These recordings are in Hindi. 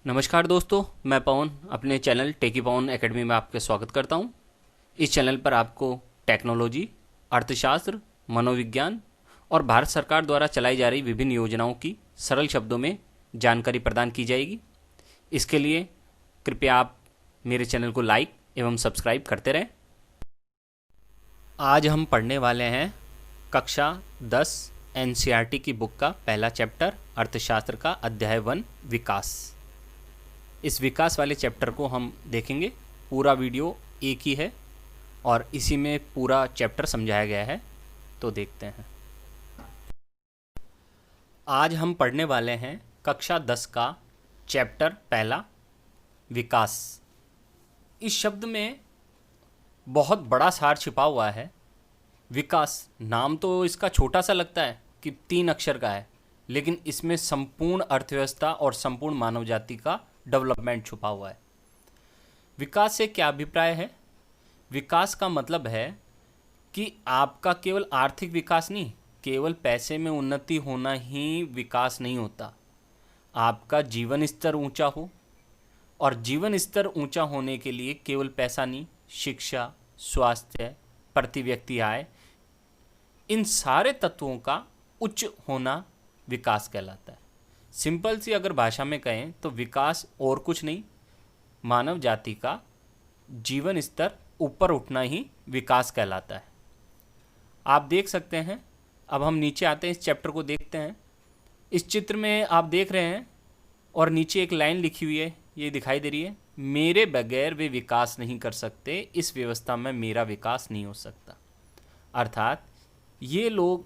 नमस्कार दोस्तों, मैं पवन अपने चैनल टेकी पवन एकेडमी में आपका स्वागत करता हूं। इस चैनल पर आपको टेक्नोलॉजी, अर्थशास्त्र, मनोविज्ञान और भारत सरकार द्वारा चलाई जा रही विभिन्न योजनाओं की सरल शब्दों में जानकारी प्रदान की जाएगी। इसके लिए कृपया आप मेरे चैनल को लाइक एवं सब्सक्राइब करते रहें। आज हम पढ़ने वाले हैं कक्षा 10 एनसीईआरटी की बुक का पहला चैप्टर अर्थशास्त्र का अध्याय 1 विकास। इस विकास वाले चैप्टर को हम देखेंगे। पूरा वीडियो एक ही है और इसी में पूरा चैप्टर समझाया गया है, तो देखते हैं। आज हम पढ़ने वाले हैं कक्षा 10 का चैप्टर पहला विकास। इस शब्द में बहुत बड़ा सार छिपा हुआ है। विकास नाम तो इसका छोटा सा लगता है कि 3 अक्षर का है, लेकिन इसमें संपूर्ण अर्थव्यवस्था और संपूर्ण मानव जाति का डेवलपमेंट छुपा हुआ है। विकास से क्या अभिप्राय है? विकास का मतलब है कि आपका केवल आर्थिक विकास नहीं, केवल पैसे में उन्नति होना ही विकास नहीं होता। आपका जीवन स्तर ऊंचा हो, और जीवन स्तर ऊंचा होने के लिए केवल पैसा नहीं, शिक्षा, स्वास्थ्य, प्रति व्यक्ति आय, इन सारे तत्वों का उच्च होना विकास कहलाता है। सिंपल सी अगर भाषा में कहें तो विकास और कुछ नहीं, मानव जाति का जीवन स्तर ऊपर उठना ही विकास कहलाता है। आप देख सकते हैं। अब हम नीचे आते हैं, इस चैप्टर को देखते हैं। इस चित्र में आप देख रहे हैं और नीचे एक लाइन लिखी हुई है, ये दिखाई दे रही है, मेरे बगैर वे विकास नहीं कर सकते, इस व्यवस्था में मेरा विकास नहीं हो सकता। अर्थात ये लोग,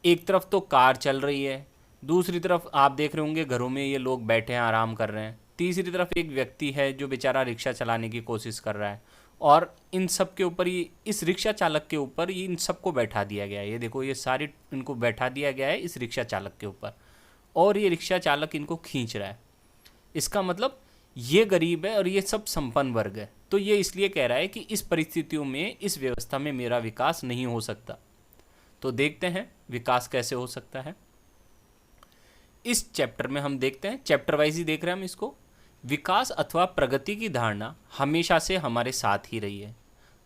एक तरफ तो कार चल रही है, दूसरी तरफ आप देख रहे होंगे घरों में ये लोग बैठे हैं, आराम कर रहे हैं, तीसरी तरफ एक व्यक्ति है जो बेचारा रिक्शा चलाने की कोशिश कर रहा है, और इन सब के ऊपर ही, इस रिक्शा चालक के ऊपर इन सबको बैठा दिया गया है। ये देखो, ये सारी इनको बैठा दिया गया है इस रिक्शा चालक के ऊपर, और ये रिक्शा चालक इनको खींच रहा है। इसका मतलब ये गरीब है और ये सब संपन्न वर्ग है। तो ये इसलिए कह रहा है कि इस परिस्थितियों में, इस व्यवस्था में मेरा विकास नहीं हो सकता। तो देखते हैं विकास कैसे हो सकता है। इस चैप्टर में हम देखते हैं, चैप्टर वाइज ही देख रहे हैं हम इसको। विकास अथवा प्रगति की धारणा हमेशा से हमारे साथ ही रही है।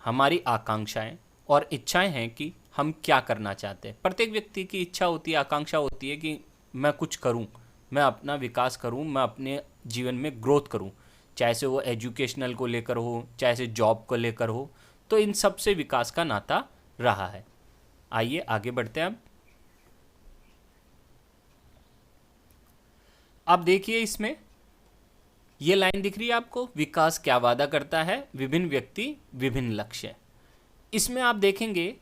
हमारी आकांक्षाएं और इच्छाएं हैं कि हम क्या करना चाहते हैं। प्रत्येक व्यक्ति की इच्छा होती है, आकांक्षा होती है कि मैं कुछ करूं, मैं अपना विकास करूं, मैं अपने जीवन में ग्रोथ करूं, चाहे से वो एजुकेशनल को लेकर हो, चाहे से जॉब को लेकर हो। तो इन सब से विकास का नाता रहा है। आइए आगे बढ़ते हैं। अब देखिए, इसमें ये लाइन दिख रही है आपको, विकास क्या वादा करता है, विभिन्न व्यक्ति विभिन्न लक्ष्य। इसमें आप देखेंगे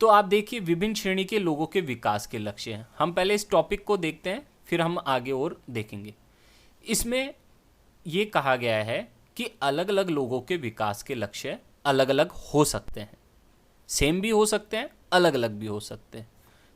तो आप देखिए विभिन्न श्रेणी के लोगों के विकास के लक्ष्य हैं। हम पहले इस टॉपिक को देखते हैं, फिर हम आगे और देखेंगे। इसमें ये कहा गया है कि अलग अलग लोगों के विकास के लक्ष्य अलग अलग हो सकते हैं, सेम भी हो सकते हैं, अलग अलग भी हो सकते हैं।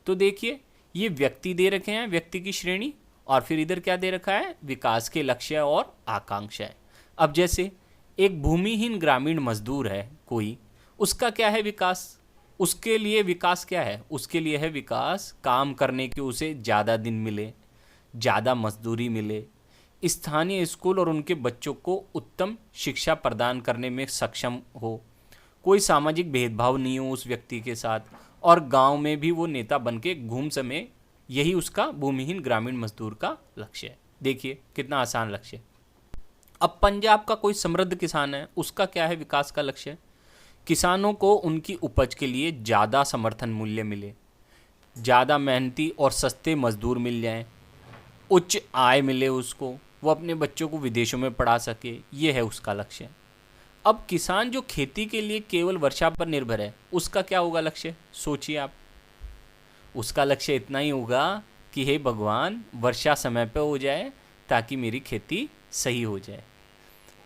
तो देखिए, ये व्यक्ति दे रखे हैं, व्यक्ति की श्रेणी, और फिर इधर क्या दे रखा है, विकास के लक्ष्य और आकांक्षाएं। अब जैसे एक भूमिहीन ग्रामीण मजदूर है कोई, उसका क्या है विकास? उसके लिए विकास क्या है? उसके लिए है विकास काम करने के उसे ज़्यादा दिन मिले, ज़्यादा मजदूरी मिले, स्थानीय स्कूल और उनके बच्चों को उत्तम शिक्षा प्रदान करने में सक्षम हो, कोई सामाजिक भेदभाव नहीं हो उस व्यक्ति के साथ, और गांव में भी वो नेता बन के घूम सके। यही उसका भूमिहीन ग्रामीण मजदूर का लक्ष्य है। देखिए कितना आसान लक्ष्य है। अब पंजाब का कोई समृद्ध किसान है, उसका क्या है विकास का लक्ष्य? किसानों को उनकी उपज के लिए ज़्यादा समर्थन मूल्य मिले, ज़्यादा मेहनती और सस्ते मजदूर मिल जाएं, उच्च आय मिले उसको, वो अपने बच्चों को विदेशों में पढ़ा सके, ये है उसका लक्ष्य। अब किसान जो खेती के लिए केवल वर्षा पर निर्भर है, उसका क्या होगा लक्ष्य? सोचिए आप। उसका लक्ष्य इतना ही होगा कि हे भगवान, वर्षा समय पे हो जाए ताकि मेरी खेती सही हो जाए।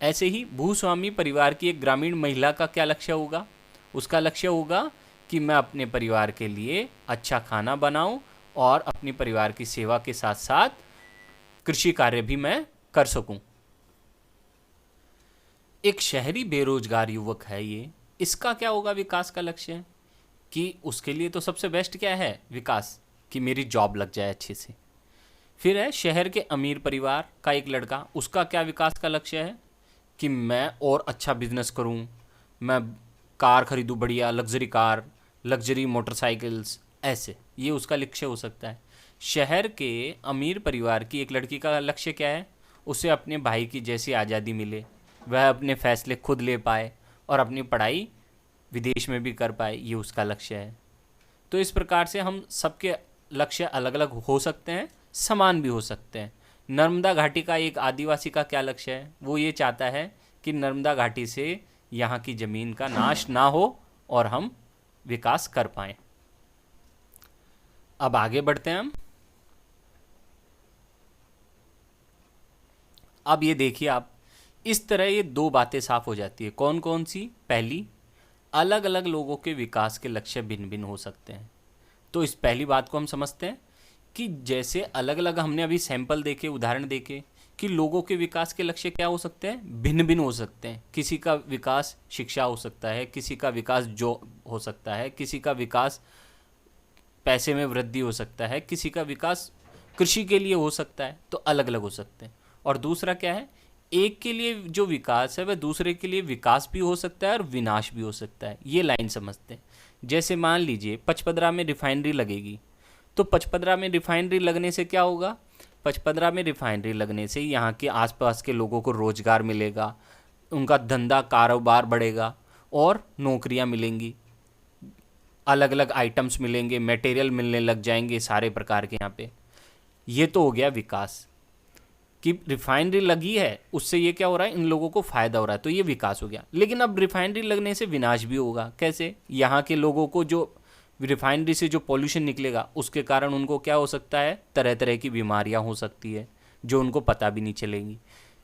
ऐसे ही भूस्वामी परिवार की एक ग्रामीण महिला का क्या लक्ष्य होगा? उसका लक्ष्य होगा कि मैं अपने परिवार के लिए अच्छा खाना बनाऊं और अपने परिवार की सेवा के साथ साथ कृषि कार्य भी मैं कर सकूं। एक शहरी बेरोजगार युवक है ये, इसका क्या होगा विकास का लक्ष्य? कि उसके लिए तो सबसे बेस्ट क्या है विकास, कि मेरी जॉब लग जाए अच्छे से। फिर है शहर के अमीर परिवार का एक लड़का, उसका क्या विकास का लक्ष्य है कि मैं और अच्छा बिजनेस करूं, मैं कार खरीदूं, बढ़िया लग्जरी कार, लग्जरी मोटरसाइकिल्स, ऐसे ये उसका लक्ष्य हो सकता है। शहर के अमीर परिवार की एक लड़की का लक्ष्य क्या है, उसे अपने भाई की जैसी आज़ादी मिले, वह अपने फैसले खुद ले पाए और अपनी पढ़ाई विदेश में भी कर पाए, ये उसका लक्ष्य है। तो इस प्रकार से हम सबके लक्ष्य अलग अलग हो सकते हैं, समान भी हो सकते हैं। नर्मदा घाटी का एक आदिवासी का क्या लक्ष्य है, वो ये चाहता है कि नर्मदा घाटी से यहाँ की ज़मीन का नाश ना हो और हम विकास कर पाएं। अब आगे बढ़ते हैं हम। अब ये देखिए आप, इस तरह ये दो बातें साफ हो जाती है। कौन कौन सी? पहली, अलग अलग लोगों के विकास के लक्ष्य भिन्न भिन्न हो सकते हैं। तो इस पहली बात को हम समझते हैं कि जैसे अलग अलग हमने अभी सैंपल देखे, उदाहरण देखे कि लोगों के विकास के लक्ष्य क्या हो सकते हैं, भिन्न भिन्न हो सकते हैं। किसी का विकास शिक्षा हो सकता है, किसी का विकास जो हो सकता है, किसी का विकास पैसे में वृद्धि हो सकता है, किसी का विकास कृषि के लिए हो सकता है। तो अलग अलग हो सकते हैं। और दूसरा क्या है, एक के लिए जो विकास है वह दूसरे के लिए विकास भी हो सकता है और विनाश भी हो सकता है। ये लाइन समझते हैं। जैसे मान लीजिए पचपदरा में रिफाइनरी लगेगी, तो पचपदरा में रिफाइनरी लगने से क्या होगा, पचपदरा में रिफाइनरी लगने से यहाँ के आसपास के लोगों को रोजगार मिलेगा, उनका धंधा कारोबार बढ़ेगा और नौकरियाँ मिलेंगी, अलग अलग आइटम्स मिलेंगे, मटेरियल मिलने लग जाएंगे सारे प्रकार के यहाँ पे। ये तो हो गया विकास कि रिफाइनरी लगी है, उससे ये क्या हो रहा है, इन लोगों को फ़ायदा हो रहा है, तो ये विकास हो गया। लेकिन अब रिफाइनरी लगने से विनाश भी होगा। कैसे? यहाँ के लोगों को जो रिफाइनरी से जो पॉल्यूशन निकलेगा उसके कारण उनको क्या हो सकता है, तरह तरह की बीमारियाँ हो सकती है जो उनको पता भी नहीं चलेंगी।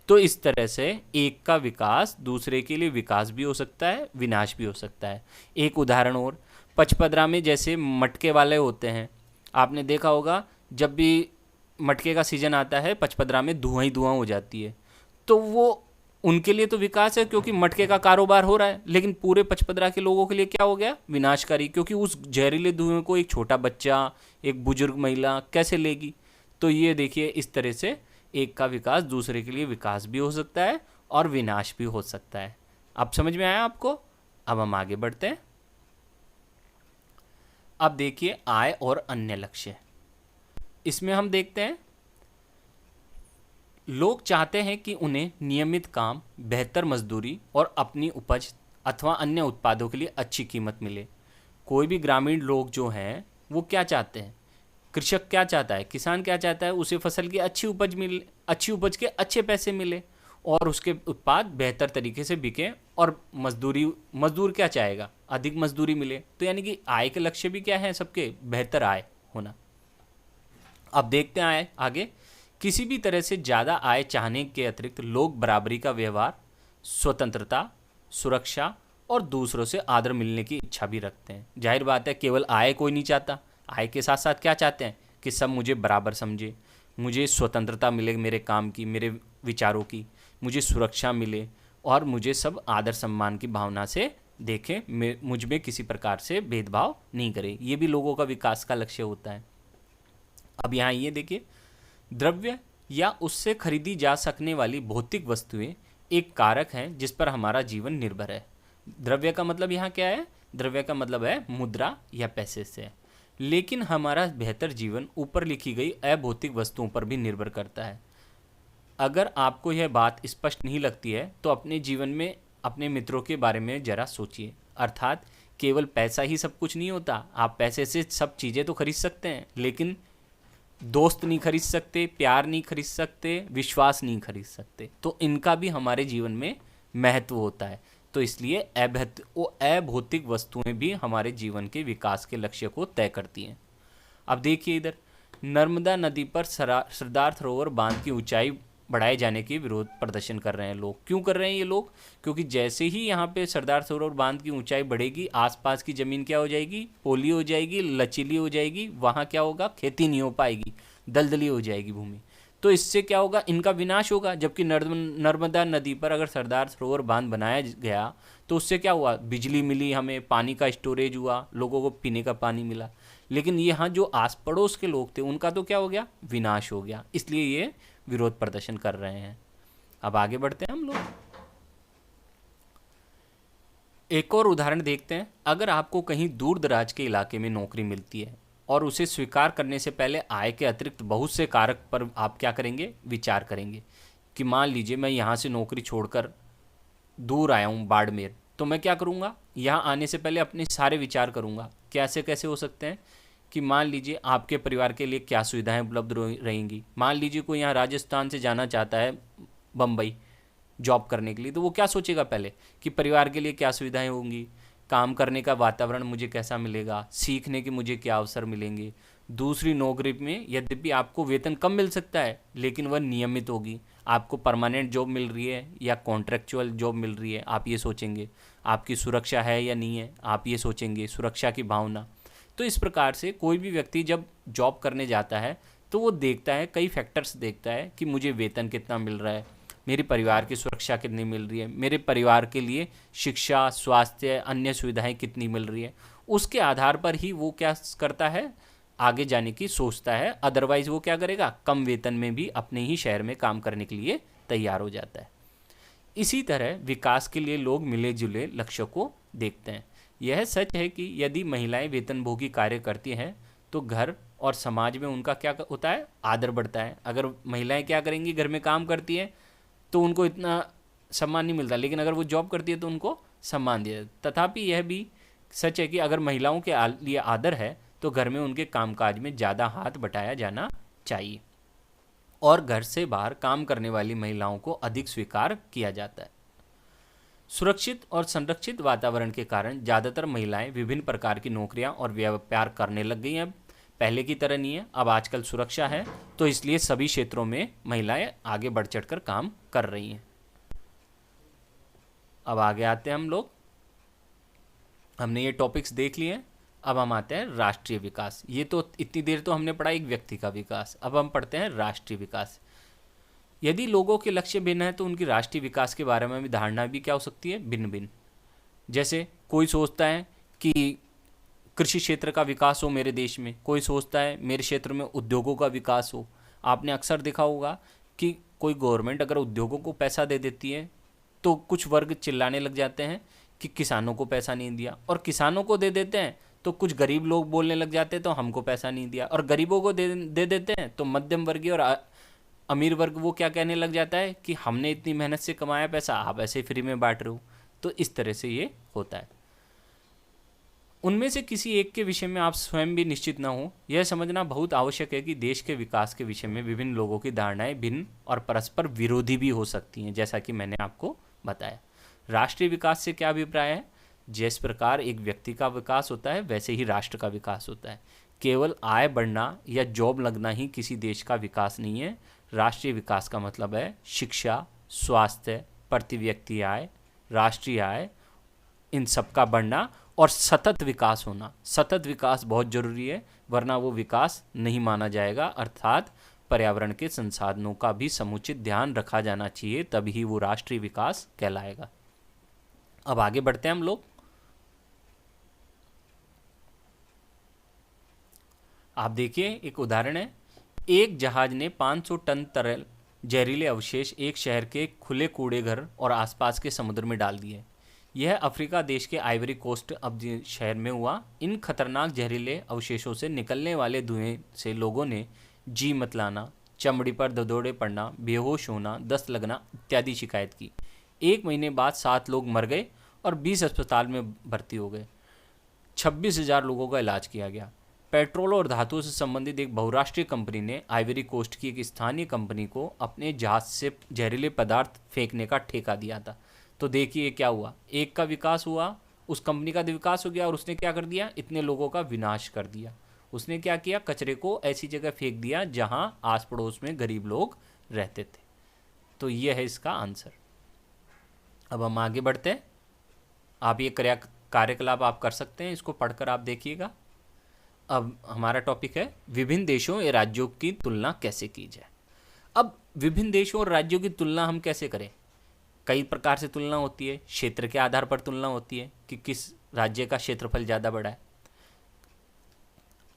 तो इस तरह से एक का विकास दूसरे के लिए विकास भी हो सकता है, विनाश भी हो सकता है। एक उदाहरण और, पचपदरा में जैसे मटके वाले होते हैं, आपने देखा होगा जब भी मटके का सीज़न आता है पचपदरा में धुआं ही धुआं हो जाती है। तो वो उनके लिए तो विकास है क्योंकि मटके का कारोबार हो रहा है, लेकिन पूरे पचपदरा के लोगों के लिए क्या हो गया, विनाशकारी, क्योंकि उस जहरीले धुएं को एक छोटा बच्चा, एक बुजुर्ग महिला कैसे लेगी। तो ये देखिए, इस तरह से एक का विकास दूसरे के लिए विकास भी हो सकता है और विनाश भी हो सकता है। अब समझ में आया आपको? अब हम आगे बढ़ते हैं। अब देखिए आय और अन्य लक्ष्य। इसमें हम देखते हैं लोग चाहते हैं कि उन्हें नियमित काम, बेहतर मजदूरी और अपनी उपज अथवा अन्य उत्पादों के लिए अच्छी कीमत मिले। कोई भी ग्रामीण लोग जो हैं वो क्या चाहते हैं, कृषक क्या चाहता है, किसान क्या चाहता है, उसे फसल की अच्छी उपज मिले, अच्छी उपज के अच्छे पैसे मिले और उसके उत्पाद बेहतर तरीके से बिके। और मजदूर क्या चाहेगा, अधिक मजदूरी मिले। तो यानी कि आय के लक्ष्य भी क्या है सबके, बेहतर आय होना। अब देखते हैं आगे। किसी भी तरह से ज़्यादा आय चाहने के अतिरिक्त लोग बराबरी का व्यवहार, स्वतंत्रता, सुरक्षा और दूसरों से आदर मिलने की इच्छा भी रखते हैं। जाहिर बात है, केवल आय कोई नहीं चाहता, आय के साथ साथ क्या चाहते हैं कि सब मुझे बराबर समझे, मुझे स्वतंत्रता मिले मेरे काम की, मेरे विचारों की, मुझे सुरक्षा मिले और मुझे सब आदर सम्मान की भावना से देखें, मुझ में किसी प्रकार से भेदभाव नहीं करें। ये भी लोगों का विकास का लक्ष्य होता है। अब यहाँ ये देखिए, द्रव्य या उससे खरीदी जा सकने वाली भौतिक वस्तुएं एक कारक हैं जिस पर हमारा जीवन निर्भर है। द्रव्य का मतलब यहाँ क्या है, द्रव्य का मतलब है मुद्रा या पैसे से। लेकिन हमारा बेहतर जीवन ऊपर लिखी गई अभौतिक वस्तुओं पर भी निर्भर करता है। अगर आपको यह बात स्पष्ट नहीं लगती है तो अपने जीवन में अपने मित्रों के बारे में जरा सोचिए। अर्थात केवल पैसा ही सब कुछ नहीं होता। आप पैसे से सब चीज़ें तो खरीद सकते हैं, लेकिन दोस्त नहीं खरीद सकते, प्यार नहीं खरीद सकते, विश्वास नहीं खरीद सकते। तो इनका भी हमारे जीवन में महत्व होता है। तो इसलिए अभौतिक वस्तुएं भी हमारे जीवन के विकास के लक्ष्य को तय करती हैं। अब देखिए इधर, नर्मदा नदी पर सरदार सरोवर बांध की ऊंचाई बढ़ाए जाने के विरोध प्रदर्शन कर रहे हैं लोग। क्यों कर रहे हैं ये लोग? क्योंकि जैसे ही यहाँ पे सरदार सरोवर बांध की ऊंचाई बढ़ेगी, आसपास की ज़मीन क्या हो जाएगी, पोली हो जाएगी, लचीली हो जाएगी, वहाँ क्या होगा, खेती नहीं हो पाएगी, दलदली हो जाएगी भूमि। तो इससे क्या होगा, इनका विनाश होगा। जबकि नर्मदा नदी पर अगर सरदार सरोवर बांध बनाया गया तो उससे क्या हुआ, बिजली मिली, हमें पानी का स्टोरेज हुआ, लोगों को पीने का पानी मिला। लेकिन यहाँ जो आस पड़ोस के लोग थे उनका तो क्या हो गया, विनाश हो गया, इसलिए ये विरोध प्रदर्शन कर रहे हैं। अब आगे बढ़ते हैं हम लोग, एक और उदाहरण देखते हैं। अगर आपको कहीं दूर दराज के इलाके में नौकरी मिलती है और उसे स्वीकार करने से पहले आय के अतिरिक्त बहुत से कारक पर आप क्या करेंगे, विचार करेंगे। कि मान लीजिए मैं यहाँ से नौकरी छोड़कर दूर आया हूँ बाड़मेर, तो मैं क्या करूँगा, यहाँ आने से पहले अपने सारे विचार करूँगा। कैसे कैसे हो सकते हैं कि मान लीजिए आपके परिवार के लिए क्या सुविधाएं उपलब्ध रहेंगी। मान लीजिए कोई यहाँ राजस्थान से जाना चाहता है बम्बई जॉब करने के लिए, तो वो क्या सोचेगा पहले कि परिवार के लिए क्या सुविधाएं होंगी, काम करने का वातावरण मुझे कैसा मिलेगा, सीखने के मुझे क्या अवसर मिलेंगे। दूसरी नौकरी में यद्यपि आपको वेतन कम मिल सकता है लेकिन वह नियमित होगी, आपको परमानेंट जॉब मिल रही है या कॉन्ट्रैक्चुअल जॉब मिल रही है, आप ये सोचेंगे। आपकी सुरक्षा है या नहीं है, आप ये सोचेंगे, सुरक्षा की भावना। तो इस प्रकार से कोई भी व्यक्ति जब जॉब करने जाता है तो वो देखता है, कई फैक्टर्स देखता है कि मुझे वेतन कितना मिल रहा है, मेरे परिवार की सुरक्षा कितनी मिल रही है, मेरे परिवार के लिए शिक्षा, स्वास्थ्य, अन्य सुविधाएं कितनी मिल रही है। उसके आधार पर ही वो क्या करता है, आगे जाने की सोचता है। अदरवाइज वो क्या करेगा, कम वेतन में भी अपने ही शहर में काम करने के लिए तैयार हो जाता है। इसी तरह विकास के लिए लोग मिले जुले लक्ष्य को देखते हैं। यह सच है कि यदि महिलाएं वेतनभोगी कार्य करती हैं तो घर और समाज में उनका क्या होता है, आदर बढ़ता है। अगर महिलाएं क्या करेंगी, घर में काम करती हैं तो उनको इतना सम्मान नहीं मिलता, लेकिन अगर वो जॉब करती है तो उनको सम्मान दिया जाता। तथापि यह भी सच है कि अगर महिलाओं के लिए आदर है तो घर में उनके कामकाज में ज़्यादा हाथ बटाया जाना चाहिए और घर से बाहर काम करने वाली महिलाओं को अधिक स्वीकार किया जाता है। सुरक्षित और संरक्षित वातावरण के कारण ज़्यादातर महिलाएं विभिन्न प्रकार की नौकरियां और व्यापार करने लग गई हैं। पहले की तरह नहीं है, अब आजकल सुरक्षा है तो इसलिए सभी क्षेत्रों में महिलाएं आगे बढ़ चढ़कर काम कर रही हैं। अब आगे आते हैं हम लोग, हमने ये टॉपिक्स देख लिए। अब हम आते हैं राष्ट्रीय विकास। ये तो इतनी देर तो हमने पढ़ा एक व्यक्ति का विकास, अब हम पढ़ते हैं राष्ट्रीय विकास। यदि लोगों के लक्ष्य भिन्न है तो उनकी राष्ट्रीय विकास के बारे में भी धारणा भी क्या हो सकती है, भिन्न भिन्न। जैसे कोई सोचता है कि कृषि क्षेत्र का विकास हो मेरे देश में, कोई सोचता है मेरे क्षेत्र में उद्योगों का विकास हो। आपने अक्सर देखा होगा कि कोई गवर्नमेंट अगर उद्योगों को पैसा दे देती है तो कुछ वर्ग चिल्लाने लग जाते हैं कि किसानों को पैसा नहीं दिया, और किसानों को दे देते हैं तो कुछ गरीब लोग बोलने लग जाते हैं तो हमको पैसा नहीं दिया, और गरीबों को दे देते हैं तो मध्यम वर्गीय और अमीर वर्ग वो क्या कहने लग जाता है कि हमने इतनी मेहनत से कमाया पैसा, आप ऐसे फ्री में बांट रहे हो। तो इस तरह से ये होता है। उनमें से किसी एक के विषय में आप स्वयं भी निश्चित न हो, यह समझना बहुत आवश्यक है कि देश के विकास के विषय में विभिन्न लोगों की धारणाएं भिन्न और परस्पर विरोधी भी हो सकती हैं, जैसा कि मैंने आपको बताया। राष्ट्रीय विकास से क्या अभिप्राय है, जिस प्रकार एक व्यक्ति का विकास होता है वैसे ही राष्ट्र का विकास होता है। केवल आय बढ़ना या जॉब लगना ही किसी देश का विकास नहीं है। राष्ट्रीय विकास का मतलब है शिक्षा, स्वास्थ्य, प्रति व्यक्ति आय, राष्ट्रीय आय, इन सब का बढ़ना और सतत विकास होना। सतत विकास बहुत जरूरी है, वरना वो विकास नहीं माना जाएगा। अर्थात पर्यावरण के संसाधनों का भी समुचित ध्यान रखा जाना चाहिए, तभी वो राष्ट्रीय विकास कहलाएगा। अब आगे बढ़ते हैं हम लोग। आप देखिए एक उदाहरण है, एक जहाज ने 500 टन तरल जहरीले अवशेष एक शहर के खुले कूड़े घर और आसपास के समुद्र में डाल दिए। यह अफ्रीका देश के आइवरी कोस्ट अब शहर में हुआ। इन खतरनाक जहरीले अवशेषों से निकलने वाले धुएं से लोगों ने जी मतलाना, चमड़ी पर दौड़े पड़ना, बेहोश होना, दस्त लगना इत्यादि शिकायत की। 1 महीने बाद 7 लोग मर गए और 20 अस्पताल में भर्ती हो गए। 26,000 लोगों का इलाज किया गया। पेट्रोल और धातुओं से संबंधित एक बहुराष्ट्रीय कंपनी ने आइवरी कोस्ट की एक स्थानीय कंपनी को अपने जहाज से जहरीले पदार्थ फेंकने का ठेका दिया था। तो देखिए क्या हुआ, एक का विकास हुआ, उस कंपनी का विकास हो गया और उसने क्या कर दिया, इतने लोगों का विनाश कर दिया। उसने क्या किया, कचरे को ऐसी जगह फेंक दिया जहां आस पड़ोस में गरीब लोग रहते थे। तो ये है इसका आंसर। अब हम आगे बढ़ते हैं। आप ये कार्यकलाप आप कर सकते हैं, इसको पढ़कर आप देखिएगा। अब हमारा टॉपिक है विभिन्न देशों या राज्यों की तुलना कैसे की जाए। अब विभिन्न देशों और राज्यों की तुलना हम कैसे करें, कई प्रकार से तुलना होती है। क्षेत्र के आधार पर तुलना होती है कि किस राज्य का क्षेत्रफल ज़्यादा बड़ा है।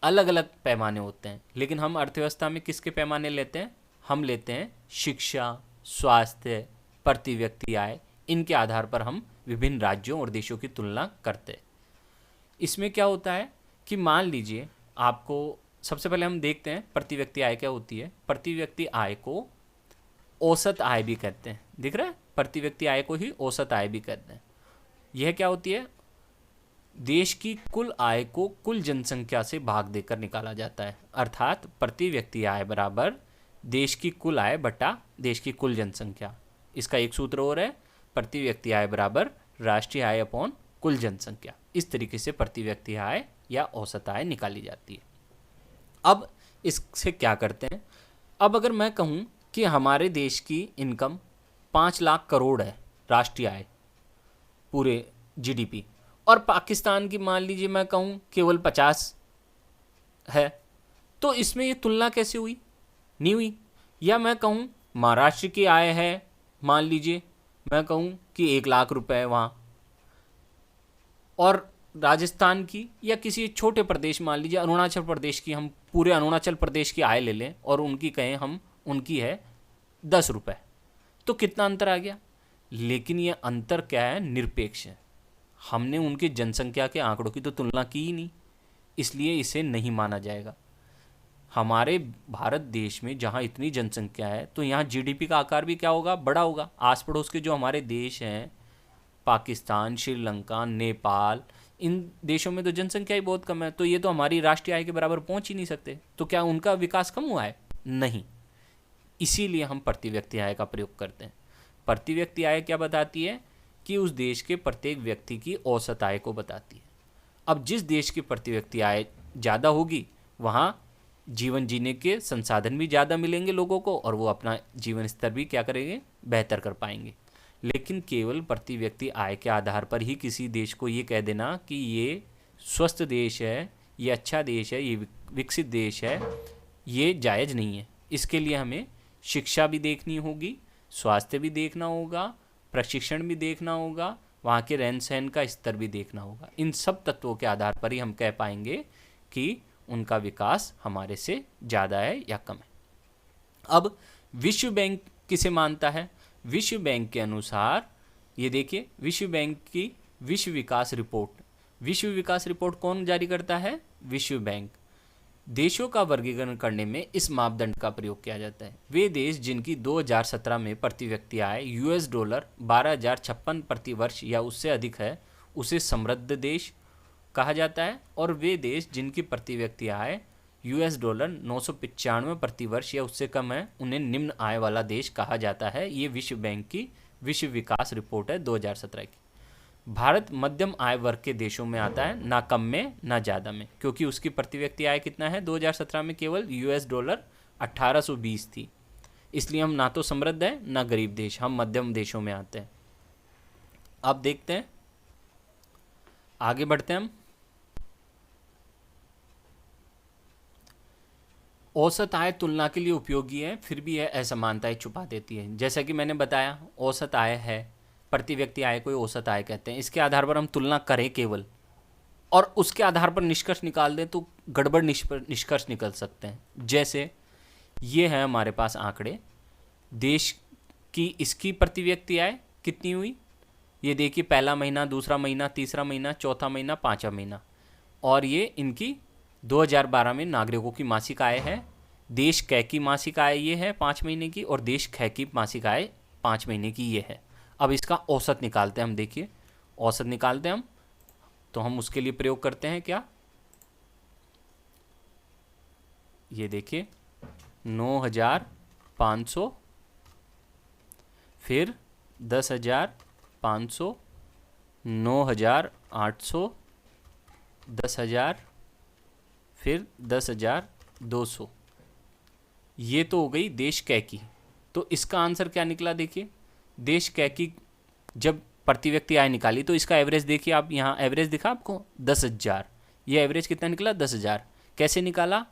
अलग अलग पैमाने होते हैं, लेकिन हम अर्थव्यवस्था में किसके पैमाने लेते हैं? हम लेते हैं शिक्षा, स्वास्थ्य, प्रति व्यक्ति आय, इनके आधार पर हम विभिन्न राज्यों और देशों की तुलना करते हैं। इसमें क्या होता है कि मान लीजिए आपको, सबसे पहले हम देखते हैं प्रति व्यक्ति आय क्या होती है। प्रति व्यक्ति आय को औसत आय भी कहते हैं, दिख रहा है? प्रति व्यक्ति आय को ही औसत आय भी कहते हैं। यह क्या होती है? देश की कुल आय को कुल जनसंख्या से भाग देकर निकाला जाता है, अर्थात प्रति व्यक्ति आय बराबर देश की कुल आय बटा देश की कुल जनसंख्या। इसका एक सूत्र और है, प्रति व्यक्ति आय बराबर राष्ट्रीय आय अपॉन कुल जनसंख्या। इस तरीके से प्रति व्यक्ति आय या औसत आय निकाली जाती है। अब इससे क्या करते हैं? अब अगर मैं कहूँ कि हमारे देश की इनकम 5 लाख करोड़ है, राष्ट्रीय आय पूरे जीडीपी, और पाकिस्तान की मान लीजिए मैं कहूँ केवल 50 है, तो इसमें ये तुलना कैसे हुई? नहीं हुई। या मैं कहूँ महाराष्ट्र की आय है, मान लीजिए मैं कहूँ कि 1 लाख रुपए है वहाँ, और राजस्थान की या किसी छोटे प्रदेश, मान लीजिए अरुणाचल प्रदेश की, हम पूरे अरुणाचल प्रदेश की आय ले लें और उनकी कहें हम उनकी है 10 रुपये, तो कितना अंतर आ गया? लेकिन ये अंतर क्या है? निरपेक्ष है। हमने उनकी जनसंख्या के आंकड़ों की तो तुलना की ही नहीं, इसलिए इसे नहीं माना जाएगा। हमारे भारत देश में जहाँ इतनी जनसंख्या है तो यहाँ जीडीपी का आकार भी क्या होगा? बड़ा होगा। आस पड़ोस के जो हमारे देश हैं, पाकिस्तान, श्रीलंका, नेपाल, इन देशों में तो जनसंख्या ही बहुत कम है, तो ये तो हमारी राष्ट्रीय आय के बराबर पहुंच ही नहीं सकते। तो क्या उनका विकास कम हुआ है? नहीं। इसीलिए हम प्रति व्यक्ति आय का प्रयोग करते हैं। प्रति व्यक्ति आय क्या बताती है? कि उस देश के प्रत्येक व्यक्ति की औसत आय को बताती है। अब जिस देश की प्रति व्यक्ति आय ज़्यादा होगी वहाँ जीवन जीने के संसाधन भी ज़्यादा मिलेंगे लोगों को, और वो अपना जीवन स्तर भी क्या करेंगे? बेहतर कर पाएंगे। लेकिन केवल प्रति व्यक्ति आय के आधार पर ही किसी देश को ये कह देना कि ये स्वस्थ देश है, ये अच्छा देश है, ये विकसित देश है, ये जायज़ नहीं है। इसके लिए हमें शिक्षा भी देखनी होगी, स्वास्थ्य भी देखना होगा, प्रशिक्षण भी देखना होगा, वहाँ के रहन सहन का स्तर भी देखना होगा। इन सब तत्वों के आधार पर ही हम कह पाएंगे कि उनका विकास हमारे से ज़्यादा है या कम है। अब विश्व बैंक किसे मानता है? विश्व बैंक के अनुसार ये देखिए, विश्व बैंक की विश्व विकास रिपोर्ट, विश्व विकास रिपोर्ट कौन जारी करता है? विश्व बैंक। देशों का वर्गीकरण करने में इस मापदंड का प्रयोग किया जाता है। वे देश जिनकी 2017 में प्रति व्यक्ति आय $12 12,056 प्रति वर्ष या उससे अधिक है, उसे समृद्ध देश कहा जाता है, और वे देश जिनकी प्रति व्यक्ति आय $995 प्रति वर्ष या उससे कम है, उन्हें निम्न आय वाला देश कहा जाता है। ये विश्व बैंक की विश्व विकास रिपोर्ट है 2017 की। भारत मध्यम आय वर्ग के देशों में आता है, ना कम में ना ज़्यादा में, क्योंकि उसकी प्रति व्यक्ति आय कितना है? 2017 में केवल $1820 थी। इसलिए हम ना तो समृद्ध हैं ना गरीब देश, हम मध्यम देशों में आते हैं। अब देखते हैं, आगे बढ़ते हैं हम। औसत आय तुलना के लिए उपयोगी है, फिर भी यह असमानताएं छुपा देती है। जैसा कि मैंने बताया, औसत आय है, प्रति व्यक्ति आय को औसत आय कहते हैं। इसके आधार पर हम तुलना करें केवल, और उसके आधार पर निष्कर्ष निकाल दें तो गड़बड़ निष्कर्ष निकल सकते हैं। जैसे ये है हमारे पास आंकड़े, देश की इसकी प्रति व्यक्ति आय कितनी हुई, ये देखिए, पहला महीना, दूसरा महीना, तीसरा महीना, चौथा महीना, पाँचवा महीना, और ये इनकी 2012 में नागरिकों की मासिक आय है। देश कै की मासिक आय ये है 5 महीने की, और देश ख की मासिक आय 5 महीने की ये है। अब इसका औसत निकालते हैं हम। देखिए, औसत निकालते हैं हम, तो हम उसके लिए प्रयोग करते हैं क्या? ये देखिए, 9,500, फिर 10,500, 9,800, 10,000, फिर 10,200। ये तो हो गई देश कै की। तो इसका आंसर क्या निकला? देखिए, देश कै की जब प्रति व्यक्ति आय निकाली तो इसका एवरेज देखिए आप, यहाँ एवरेज दिखा आपको 10,000। ये एवरेज कितना निकला? 10,000। कैसे निकाला?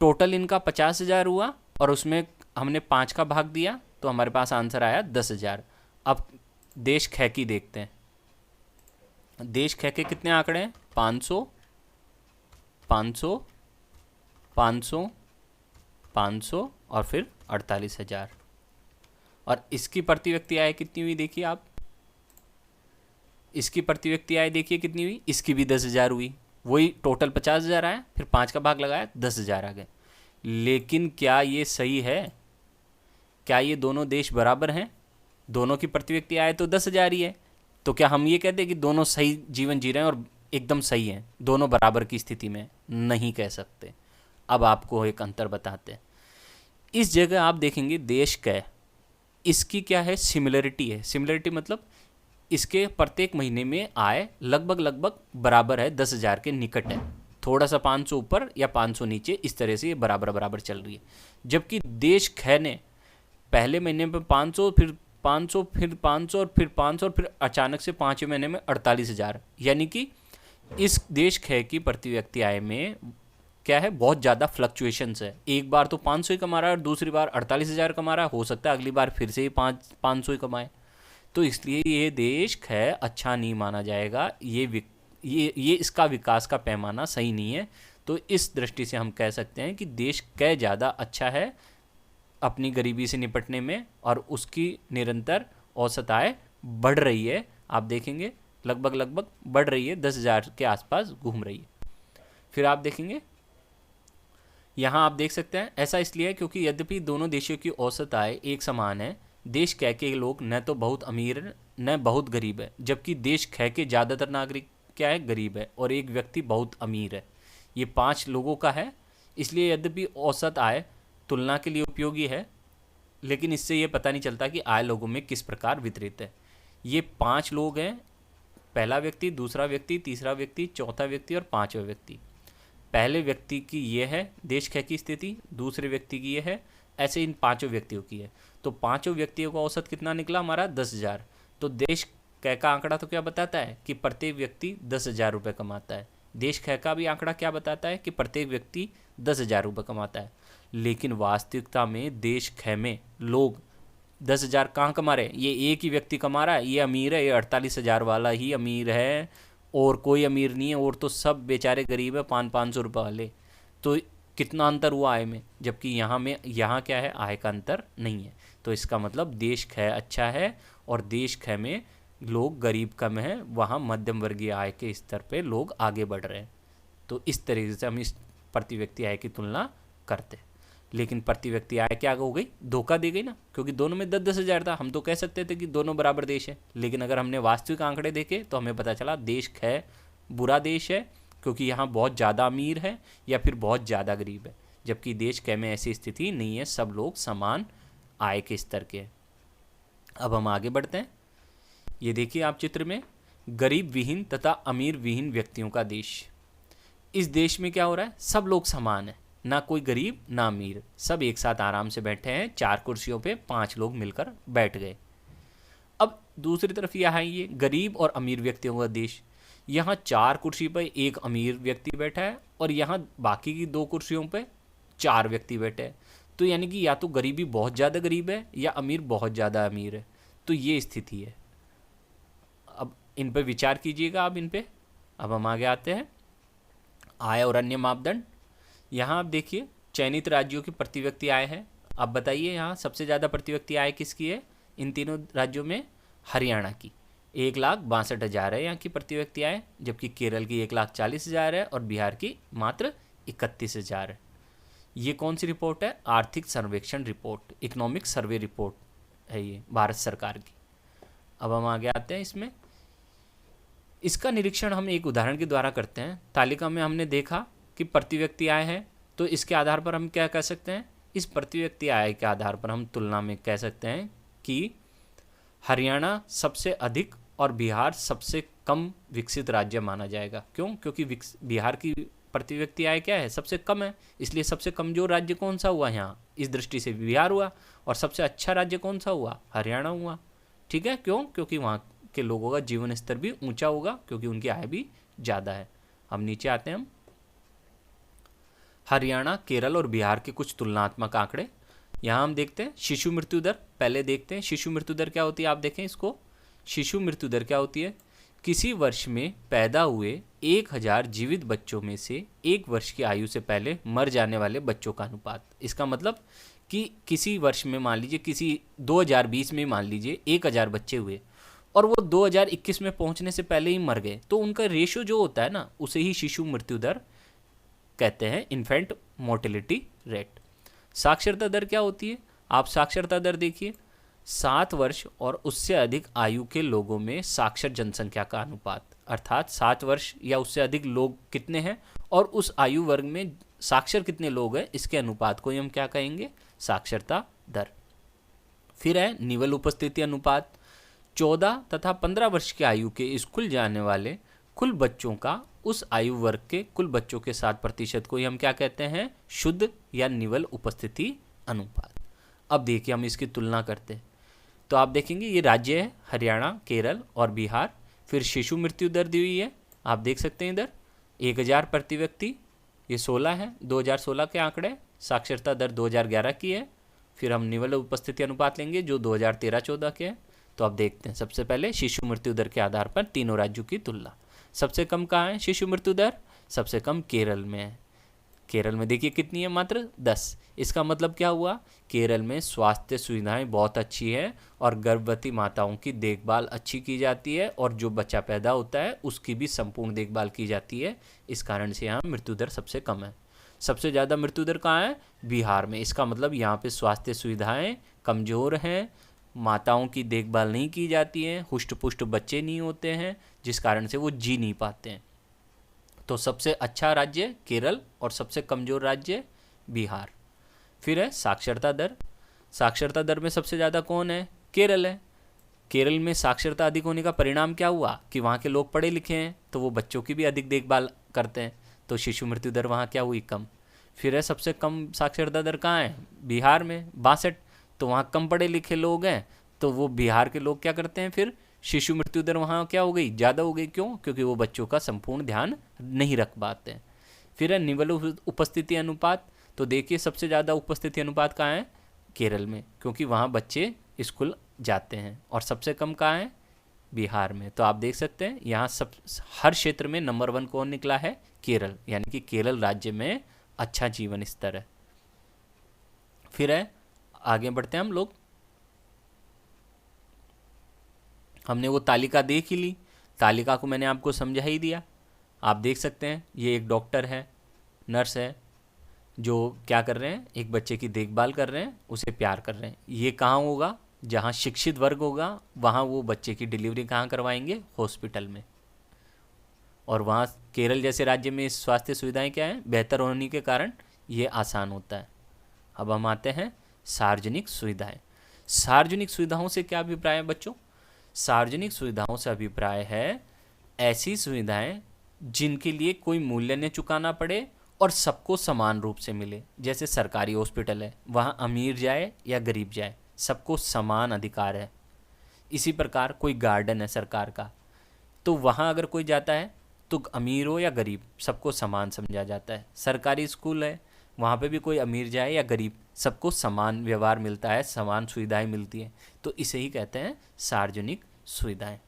टोटल इनका 50,000 हुआ और उसमें हमने 5 का भाग दिया तो हमारे पास आंसर आया 10,000। अब देश ख की देखते हैं। देश ख के कितने आंकड़े हैं? 500, 500, 500, 500 और फिर 48,000। और इसकी प्रति व्यक्ति आय कितनी हुई देखिए आप, इसकी प्रति व्यक्ति आय देखिए कितनी हुई, इसकी भी 10,000 हुई। वही टोटल 50,000 आया, फिर 5 का भाग लगाया 10,000 आ गए। लेकिन क्या ये सही है? क्या ये दोनों देश बराबर हैं? दोनों की प्रति व्यक्ति आय तो 10,000 ही है। तो क्या हम ये कहते हैं कि दोनों सही जीवन जी रहे हैं और एकदम सही हैं, दोनों बराबर की स्थिति में? नहीं कह सकते। अब आपको एक अंतर बताते हैं। इस जगह आप देखेंगे देश का, इसकी क्या है, सिमिलरिटी है। सिमिलरिटी मतलब इसके प्रत्येक महीने में आय लगभग बराबर है, 10,000 के निकट है। थोड़ा सा 500 ऊपर या 500 नीचे, इस तरह से ये बराबर चल रही है। जबकि देश ख ने पहले महीने में 500, फिर 500, फिर 500 और फिर 500 और फिर अचानक से 5वें महीने में 48,000। यानी कि इस देश ख की प्रति व्यक्ति आय में क्या है, बहुत ज़्यादा फ्लक्चुएशंस है। एक बार तो 500 ही कमा रहा है और दूसरी बार 48,000 कमा रहा है, हो सकता है अगली बार फिर से ही 500 ही कमाए। तो इसलिए ये देश ख अच्छा नहीं माना जाएगा। ये इसका विकास का पैमाना सही नहीं है। तो इस दृष्टि से हम कह सकते हैं कि देश क ज़्यादा अच्छा है अपनी गरीबी से निपटने में, और उसकी निरंतर औसत आय बढ़ रही है। आप देखेंगे लगभग बढ़ रही है, 10,000 के आसपास घूम रही है। फिर आप देखेंगे यहाँ आप देख सकते हैं, ऐसा इसलिए है क्योंकि यद्यपि दोनों देशों की औसत आय एक समान है, देश क के लोग न तो बहुत अमीर है न बहुत गरीब है, जबकि देश ख के ज़्यादातर नागरिक क्या है, गरीब है, और एक व्यक्ति बहुत अमीर है। ये 5 लोगों का है। इसलिए यद्यपि औसत आय तुलना के लिए उपयोगी है, लेकिन इससे ये पता नहीं चलता कि आय लोगों में किस प्रकार वितरित है। ये 5 लोग हैं, पहला व्यक्ति, दूसरा व्यक्ति, तीसरा व्यक्ति, चौथा व्यक्ति और 5वां व्यक्ति। पहले व्यक्ति की ये है देश ख की स्थिति, दूसरे व्यक्ति की ये है, ऐसे इन 5 व्यक्तियों की है। तो 5 व्यक्तियों का औसत कितना निकला हमारा, 10,000। तो देश क का आंकड़ा तो क्या बताता है कि प्रत्येक व्यक्ति 10,000 रुपये कमाता है। देश ख का भी आंकड़ा क्या बताता है कि प्रत्येक व्यक्ति 10,000 रुपये कमाता है। लेकिन वास्तविकता में देश ख में लोग 10,000 कहाँ कमा रहे हैं? ये एक ही व्यक्ति कमा रहा है, ये अमीर है, ये 48,000 वाला ही अमीर है, और कोई अमीर नहीं है, और तो सब बेचारे गरीब है, 500-500 रुपये वाले। तो कितना अंतर हुआ आय में? जबकि यहाँ क्या है, आय का अंतर नहीं है। तो इसका मतलब देश ख अच्छा है, और देश ख में लोग गरीब कम हैं, वहाँ मध्यम वर्गीय आय के स्तर पे लोग आगे बढ़ रहे हैं। तो इस तरीके से हम इस प्रति व्यक्ति आय की तुलना करते हैं। लेकिन प्रति व्यक्ति आय क्या हो गई, धोखा दे गई ना, क्योंकि दोनों में 10,000 था। हम तो कह सकते थे कि दोनों बराबर देश है, लेकिन अगर हमने वास्तविक आंकड़े देखे तो हमें पता चला देश ख बुरा देश है, क्योंकि यहाँ बहुत ज़्यादा अमीर है या फिर बहुत ज़्यादा गरीब है। जबकि देश क में ऐसी स्थिति नहीं है, सब लोग समान आय के स्तर के हैं। अब हम आगे बढ़ते हैं। ये देखिए आप चित्र में, गरीब विहीन तथा अमीर विहीन व्यक्तियों का देश। इस देश में क्या हो रहा है, सब लोग समान हैं, ना कोई गरीब ना अमीर, सब एक साथ आराम से बैठे हैं। 4 कुर्सियों पे 5 लोग मिलकर बैठ गए। अब दूसरी तरफ यहाँ ये गरीब और अमीर व्यक्तियों का देश। यहाँ 4 कुर्सी पर एक अमीर व्यक्ति बैठा है, और यहाँ बाकी की 2 कुर्सियों पे 4 व्यक्ति बैठे हैं। तो यानी कि या तो गरीबी बहुत ज़्यादा गरीब है या अमीर बहुत ज़्यादा अमीर है। तो ये स्थिति है। अब इन पे विचार कीजिएगा आप इन पे। अब हम आगे आते हैं, आय और अन्य मापदंड। यहाँ आप देखिए चयनित राज्यों की प्रति व्यक्ति आय है। अब बताइए यहाँ सबसे ज़्यादा प्रति व्यक्ति आय किसकी है? इन तीनों राज्यों में हरियाणा की 1,62,000 है यहाँ की प्रति व्यक्ति आय, जबकि केरल की 1,40,000 है और बिहार की मात्र 31,000 है। ये कौन सी रिपोर्ट है? आर्थिक सर्वेक्षण रिपोर्ट, इकोनॉमिक सर्वे रिपोर्ट है ये भारत सरकार की। अब हम आगे आते हैं इसमें। इसका निरीक्षण हम एक उदाहरण के द्वारा करते हैं। तालिका में हमने देखा कि प्रति व्यक्ति आय है, तो इसके आधार पर हम क्या कह सकते हैं? इस प्रति व्यक्ति आय के आधार पर हम तुलना में कह सकते हैं कि हरियाणा सबसे अधिक और बिहार सबसे कम विकसित राज्य माना जाएगा। क्यों? क्योंकि बिहार की प्रति व्यक्ति आय क्या है? सबसे कम है, इसलिए सबसे कमजोर राज्य कौन सा हुआ यहाँ? इस दृष्टि से बिहार हुआ। और सबसे अच्छा राज्य कौन सा हुआ? हरियाणा हुआ। ठीक है, क्यों? क्योंकि वहाँ के लोगों का जीवन स्तर भी ऊंचा होगा, क्योंकि उनकी आय भी ज़्यादा है। हम नीचे आते हैं। हम हरियाणा, केरल और बिहार के कुछ तुलनात्मक आंकड़े यहाँ हम देखते हैं। शिशु मृत्यु दर पहले देखते हैं। शिशु मृत्यु दर क्या होती है? आप देखें इसको। शिशु मृत्यु दर क्या होती है? किसी वर्ष में पैदा हुए 1000 जीवित बच्चों में से 1 वर्ष की आयु से पहले मर जाने वाले बच्चों का अनुपात। इसका मतलब कि किसी वर्ष में मान लीजिए, किसी 2020 में मान लीजिए 1000 बच्चे हुए और वो 2021 में पहुंचने से पहले ही मर गए, तो उनका रेशियो जो होता है ना, उसे ही शिशु मृत्यु दर कहते हैं, इन्फेंट मोर्टेलिटी रेट। साक्षरता दर क्या होती है? आप साक्षरता दर देखिए, 7 वर्ष और उससे अधिक आयु के लोगों में साक्षर जनसंख्या का अनुपात, अर्थात 7 वर्ष या उससे अधिक लोग कितने हैं और उस आयु वर्ग में साक्षर कितने लोग हैं, इसके अनुपात को ही हम क्या कहेंगे? साक्षरता दर। फिर है निवल उपस्थिति अनुपात। 14 तथा 15 वर्ष की आयु के स्कूल जाने वाले कुल बच्चों का उस आयु वर्ग के कुल बच्चों के 7% को ही हम क्या कहते हैं? शुद्ध या निवल उपस्थिति अनुपात। अब देखिए हम इसकी तुलना करते हैं, तो आप देखेंगे ये राज्य है हरियाणा, केरल और बिहार। फिर शिशु मृत्यु दर दी हुई है, आप देख सकते हैं इधर 1000 प्रति व्यक्ति, ये 16 है, 2016 के आंकड़े। साक्षरता दर 2011 की है। फिर हम निवल उपस्थिति अनुपात लेंगे जो 2013-14 के हैं। तो आप देखते हैं सबसे पहले शिशु मृत्यु दर के आधार पर तीनों राज्यों की तुलना। सबसे कम कहाँ है शिशु मृत्यु दर? सबसे कम केरल में है। केरल में देखिए कितनी है? मात्र 10। इसका मतलब क्या हुआ? केरल में स्वास्थ्य सुविधाएं बहुत अच्छी है और गर्भवती माताओं की देखभाल अच्छी की जाती है और जो बच्चा पैदा होता है उसकी भी संपूर्ण देखभाल की जाती है। इस कारण से यहाँ मृत्यु दर सबसे कम है। सबसे ज़्यादा मृत्यु दर कहाँ है? बिहार में। इसका मतलब यहाँ पे स्वास्थ्य सुविधाएं कमज़ोर हैं, माताओं की देखभाल नहीं की जाती है, हुष्ट पुष्ट बच्चे नहीं होते हैं, जिस कारण से वो जी नहीं पाते हैं। तो सबसे अच्छा राज्य केरल और सबसे कमज़ोर राज्य बिहार। फिर है साक्षरता दर। साक्षरता दर में सबसे ज़्यादा कौन है? केरल है। केरल में साक्षरता अधिक होने का परिणाम क्या हुआ कि वहाँ के लोग पढ़े लिखे हैं, तो वो बच्चों की भी अधिक देखभाल करते हैं, तो शिशु मृत्यु दर वहाँ क्या हुई? कम। फिर है सबसे कम साक्षरता दर कहाँ है? बिहार में 62। तो वहाँ कम पढ़े लिखे लोग हैं, तो वो बिहार के लोग क्या करते हैं? फिर शिशु मृत्यु दर वहाँ क्या हो गई? ज़्यादा हो गई। क्यों? क्योंकि वो बच्चों का संपूर्ण ध्यान नहीं रख पाते हैं। फिर है निवल उपस्थिति अनुपात। तो देखिए सबसे ज़्यादा उपस्थिति अनुपात कहाँ है? केरल में, क्योंकि वहाँ बच्चे स्कूल जाते हैं। और सबसे कम कहाँ है? बिहार में। तो आप देख सकते हैं यहाँ सब हर क्षेत्र में नंबर 1 कौन निकला है? केरल। यानी कि केरल राज्य में अच्छा जीवन स्तर है। फिर है आगे बढ़ते हैं हम लोग। हमने वो तालिका देख ही ली, तालिका को मैंने आपको समझा ही दिया। आप देख सकते हैं ये एक डॉक्टर है, नर्स है, जो क्या कर रहे हैं? एक बच्चे की देखभाल कर रहे हैं, उसे प्यार कर रहे हैं। ये कहाँ होगा? जहाँ शिक्षित वर्ग होगा वहाँ वो बच्चे की डिलीवरी कहाँ करवाएंगे? हॉस्पिटल में। और वहाँ केरल जैसे राज्य में स्वास्थ्य सुविधाएं क्या हैं? बेहतर होने के कारण ये आसान होता है। अब हम आते हैं सार्वजनिक सुविधाएं। सार्वजनिक सुविधाओं से क्या अभिप्राय है बच्चों? सार्वजनिक सुविधाओं से अभिप्राय है ऐसी सुविधाएं जिनके लिए कोई मूल्य न चुकाना पड़े और सबको समान रूप से मिले। जैसे सरकारी हॉस्पिटल है, वहाँ अमीर जाए या गरीब जाए, सबको समान अधिकार है। इसी प्रकार कोई गार्डन है सरकार का, तो वहाँ अगर कोई जाता है तो अमीर हो या गरीब सबको समान समझा जाता है। सरकारी स्कूल है, वहाँ पे भी कोई अमीर जाए या गरीब सबको समान व्यवहार मिलता है, समान सुविधाएं मिलती हैं। तो इसे ही कहते हैं सार्वजनिक सुविधाएं।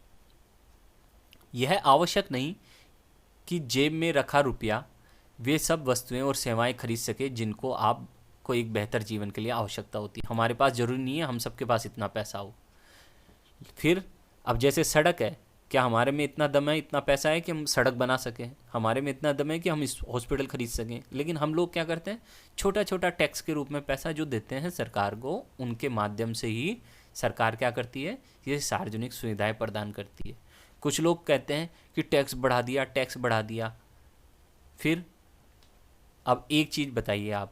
यह आवश्यक नहीं कि जेब में रखा रुपया वे सब वस्तुएं और सेवाएं खरीद सके जिनको आपको एक बेहतर जीवन के लिए आवश्यकता होती है। हमारे पास ज़रूरी नहीं है हम सबके पास इतना पैसा हो। फिर अब जैसे सड़क है, क्या हमारे में इतना दम है, इतना पैसा है कि हम सड़क बना सकें? हमारे में इतना दम है कि हम इस हॉस्पिटल खरीद सकें? लेकिन हम लोग क्या करते हैं? छोटा छोटा टैक्स के रूप में पैसा जो देते हैं सरकार को, उनके माध्यम से ही सरकार क्या करती है? ये सार्वजनिक सुविधाएं प्रदान करती है। कुछ लोग कहते हैं कि टैक्स बढ़ा दिया, टैक्स बढ़ा दिया। फिर अब एक चीज़ बताइए आप,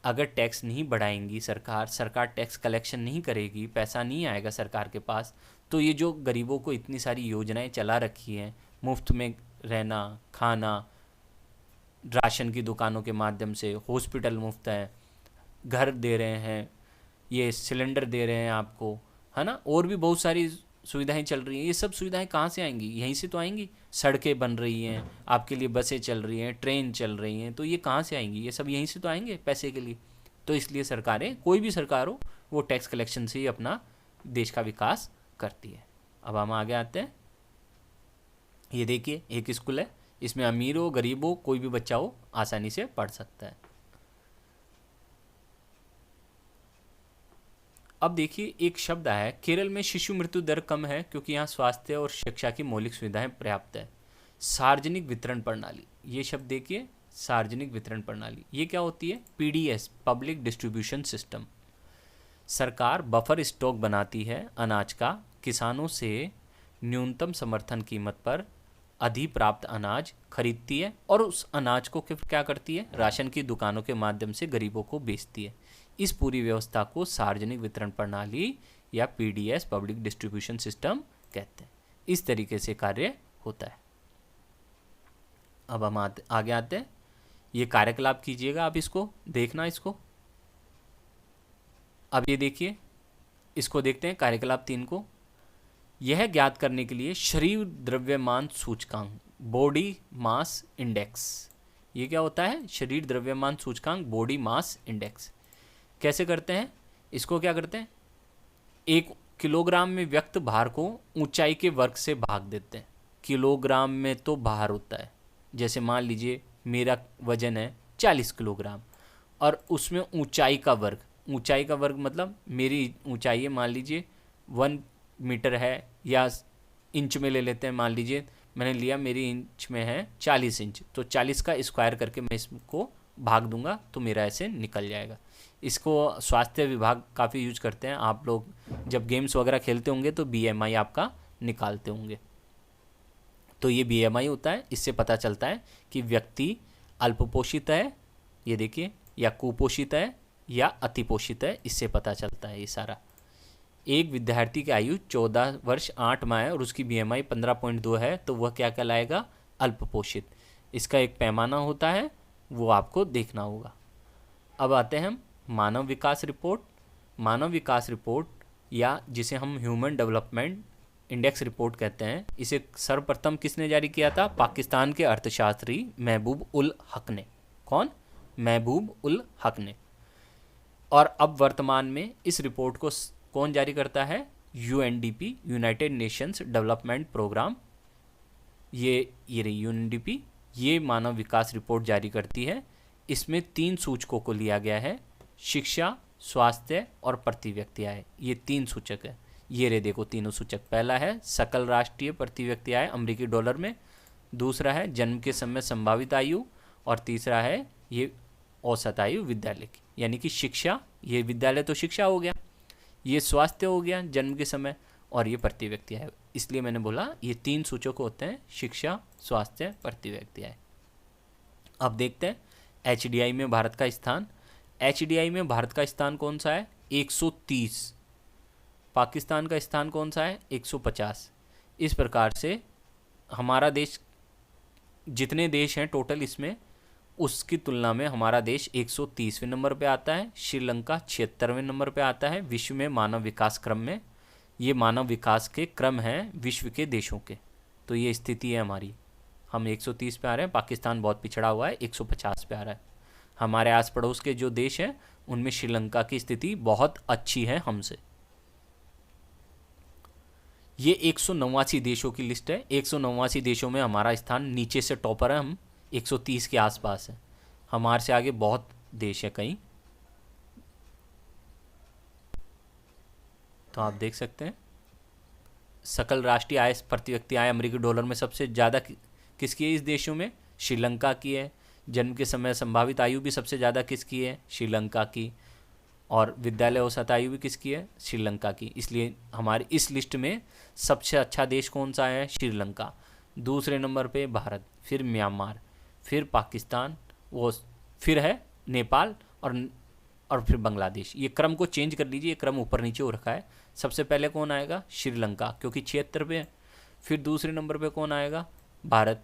अगर टैक्स नहीं बढ़ाएंगी सरकार टैक्स कलेक्शन नहीं करेगी, पैसा नहीं आएगा सरकार के पास, तो ये जो गरीबों को इतनी सारी योजनाएं चला रखी हैं, मुफ्त में रहना, खाना, राशन की दुकानों के माध्यम से, हॉस्पिटल मुफ्त है, घर दे रहे हैं, ये सिलेंडर दे रहे हैं आपको, है ना, और भी बहुत सारी सुविधाएं चल रही हैं। ये सब सुविधाएं कहाँ से आएंगी? यहीं से तो आएंगी। सड़कें बन रही हैं आपके लिए, बसें चल रही हैं, ट्रेन चल रही हैं, तो ये कहाँ से आएंगी? ये सब यहीं से तो आएंगे पैसे के लिए। तो इसलिए सरकारें, कोई भी सरकार हो, वो टैक्स कलेक्शन से ही अपना देश का विकास करती है। अब हम आगे आते हैं। ये देखिए एक स्कूल है, इसमें अमीर हो गरीब हो कोई भी बच्चा हो आसानी से पढ़ सकता है। अब देखिए एक शब्द आया है, केरल में शिशु मृत्यु दर कम है क्योंकि यहाँ स्वास्थ्य और शिक्षा की मौलिक सुविधाएं पर्याप्त है। सार्वजनिक वितरण प्रणाली, ये शब्द देखिए, सार्वजनिक वितरण प्रणाली ये क्या होती है? PDS, public distribution system. सरकार बफर स्टॉक बनाती है अनाज का, किसानों से न्यूनतम समर्थन कीमत पर अधिप्राप्त अनाज खरीदती है और उस अनाज को क्या करती है? राशन की दुकानों के माध्यम से गरीबों को बेचती है। इस पूरी व्यवस्था को सार्वजनिक वितरण प्रणाली या पीडीएस, पब्लिक डिस्ट्रीब्यूशन सिस्टम कहते हैं। इस तरीके से कार्य होता है। अब हम आगे आते हैं। ये कार्यकलाप कीजिएगा, आप इसको देखना इसको। अब ये देखिए, इसको देखते हैं कार्यकलाप 3 को। यह ज्ञात करने के लिए शरीर द्रव्यमान सूचकांक, बॉडी मास इंडेक्स, ये क्या होता है? शरीर द्रव्यमान सूचकांक, बॉडी मास इंडेक्स। कैसे करते हैं इसको? क्या करते हैं, 1 किलोग्राम में व्यक्त भार को ऊंचाई के वर्ग से भाग देते हैं। किलोग्राम में तो भार होता है, जैसे मान लीजिए मेरा वजन है 40 किलोग्राम और उसमें ऊंचाई का वर्ग, ऊंचाई का वर्ग मतलब मेरी ऊंचाई है मान लीजिए 1 मीटर है, या इंच में ले लेते हैं, मान लीजिए मैंने लिया मेरी इंच में है 40 इंच, तो 40 का स्क्वायर करके मैं इसको भाग दूंगा तो मेरा ऐसे निकल जाएगा। इसको स्वास्थ्य विभाग काफ़ी यूज करते हैं। आप लोग जब गेम्स वगैरह खेलते होंगे तो बीएमआई आपका निकालते होंगे। तो ये बीएमआई होता है, इससे पता चलता है कि व्यक्ति अल्पपोषित है, ये देखिए, या कुपोषित है या अतिपोषित है, इससे पता चलता है ये सारा। एक विद्यार्थी की आयु 14 वर्ष 8 माह है और उसकी बीएमआई 15.2 है, तो वह क्या कहलाएगा? अल्पपोषित। इसका एक पैमाना होता है, वो आपको देखना होगा। अब आते हैं हम मानव विकास रिपोर्ट। मानव विकास रिपोर्ट या जिसे हम ह्यूमन डेवलपमेंट इंडेक्स रिपोर्ट कहते हैं, इसे सर्वप्रथम किसने जारी किया था? पाकिस्तान के अर्थशास्त्री महबूब उल हक ने। कौन? महबूब उल हक ने। और अब वर्तमान में इस रिपोर्ट को कौन जारी करता है? UNDP, United Nations Development Programme, ये रही यूएनडीपी, ये मानव विकास रिपोर्ट जारी करती है। इसमें 3 सूचकों को लिया गया है, शिक्षा, स्वास्थ्य और प्रति व्यक्ति आय। ये 3 सूचक है। ये रे देखो तीनों सूचक। पहला है सकल राष्ट्रीय प्रति व्यक्ति आय अमेरिकी डॉलर में, दूसरा है जन्म के समय संभावित आयु, और तीसरा है ये औसत आयु विद्यालय की, यानी कि शिक्षा, ये विद्यालय तो शिक्षा हो गया, ये स्वास्थ्य हो गया जन्म के समय, और ये प्रति व्यक्ति आय। इसलिए मैंने बोला ये 3 सूचक होते हैं, शिक्षा, स्वास्थ्य, प्रति व्यक्ति आय। अब देखते हैं एचडीआई में भारत का स्थान। एचडीआई में भारत का स्थान कौन सा है? 130। पाकिस्तान का स्थान कौन सा है? 150। इस प्रकार से हमारा देश, जितने देश हैं टोटल इसमें, उसकी तुलना में हमारा देश 130वें नंबर पे आता है। श्रीलंका 76वें नंबर पे आता है विश्व में मानव विकास क्रम में। ये मानव विकास के क्रम हैं विश्व के देशों के। तो ये स्थिति है हमारी, हम 130 पे आ रहे हैं, पाकिस्तान बहुत पिछड़ा हुआ है, 150 पे आ रहा है। हमारे आस पड़ोस के जो देश हैं उनमें श्रीलंका की स्थिति बहुत अच्छी है हमसे। ये 189 देशों की लिस्ट है। 189 देशों में हमारा स्थान नीचे से टॉपर है, हम 130 के आसपास है। हमारे से आगे बहुत देश है कहीं। तो आप देख सकते हैं सकल राष्ट्रीय आय प्रति व्यक्ति आय अमेरिकी डॉलर में सबसे ज़्यादा किसकी है इस देशों में? श्रीलंका की है। जन्म के समय संभावित आयु भी सबसे ज़्यादा किसकी है? श्रीलंका की। और विद्यालय औसत आयु भी किसकी है? श्रीलंका की। इसलिए हमारी इस लिस्ट में सबसे अच्छा देश कौन सा है? श्रीलंका। दूसरे नंबर पे भारत, फिर म्यांमार, फिर पाकिस्तान, वो फिर है नेपाल, और फिर बांग्लादेश। ये क्रम को चेंज कर लीजिए, ये क्रम ऊपर नीचे हो रखा है। सबसे पहले कौन आएगा? श्रीलंका, क्योंकि 76 पे है। फिर दूसरे नंबर पे कौन आएगा? भारत,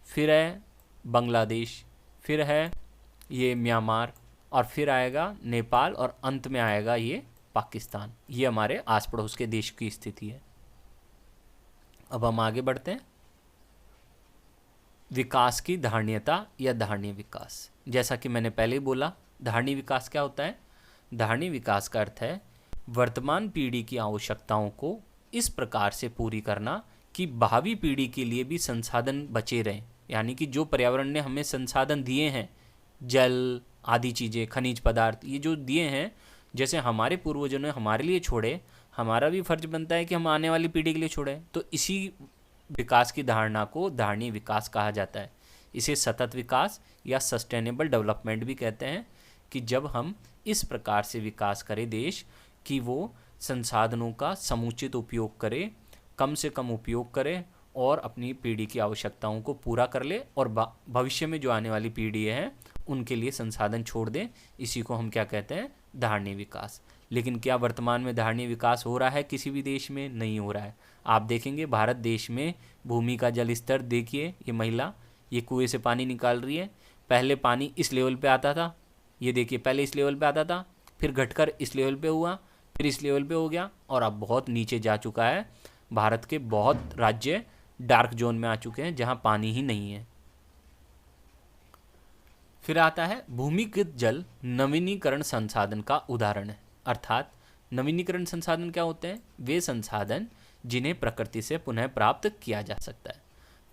फिर है बांग्लादेश, फिर है ये म्यांमार, और फिर आएगा नेपाल, और अंत में आएगा ये पाकिस्तान। ये हमारे आस पड़ोस के देश की स्थिति है। अब हम आगे बढ़ते हैं। विकास की धारणीयता या धारणीय विकास। जैसा कि मैंने पहले ही बोला, धारणीय विकास क्या होता है? धारणीय विकास का अर्थ है वर्तमान पीढ़ी की आवश्यकताओं को इस प्रकार से पूरी करना कि भावी पीढ़ी के लिए भी संसाधन बचे रहें, यानी कि जो पर्यावरण ने हमें संसाधन दिए हैं, जल आदि चीज़ें, खनिज पदार्थ, ये जो दिए हैं, जैसे हमारे पूर्वजों ने हमारे लिए छोड़े, हमारा भी फर्ज बनता है कि हम आने वाली पीढ़ी के लिए छोड़ें। तो इसी विकास की धारणा को धारणीय विकास कहा जाता है। इसे सतत विकास या सस्टेनेबल डेवलपमेंट भी कहते हैं, कि जब हम इस प्रकार से विकास करें देश कि वो संसाधनों का समुचित उपयोग करे, कम से कम उपयोग करे और अपनी पीढ़ी की आवश्यकताओं को पूरा कर ले, और भविष्य में जो आने वाली पीढ़ी है उनके लिए संसाधन छोड़ दें। इसी को हम क्या कहते हैं? धारणीय विकास। लेकिन क्या वर्तमान में धारणीय विकास हो रहा है किसी भी देश में? नहीं हो रहा है। आप देखेंगे भारत देश में भूमि का जल स्तर देखिए, ये महिला ये कुएं से पानी निकाल रही है। पहले पानी इस लेवल पे आता था, ये देखिए पहले इस लेवल पे आता था, फिर घटकर इस लेवल पे हुआ, फिर इस लेवल पे हो गया, और अब बहुत नीचे जा चुका है। भारत के बहुत राज्य डार्क जोन में आ चुके हैं जहां पानी ही नहीं है। फिर आता है भूमिगत जल नवीनीकरण संसाधन का उदाहरण है। अर्थात नवीनीकरण संसाधन क्या होते हैं? वे संसाधन जिन्हें प्रकृति से पुनः प्राप्त किया जा सकता है।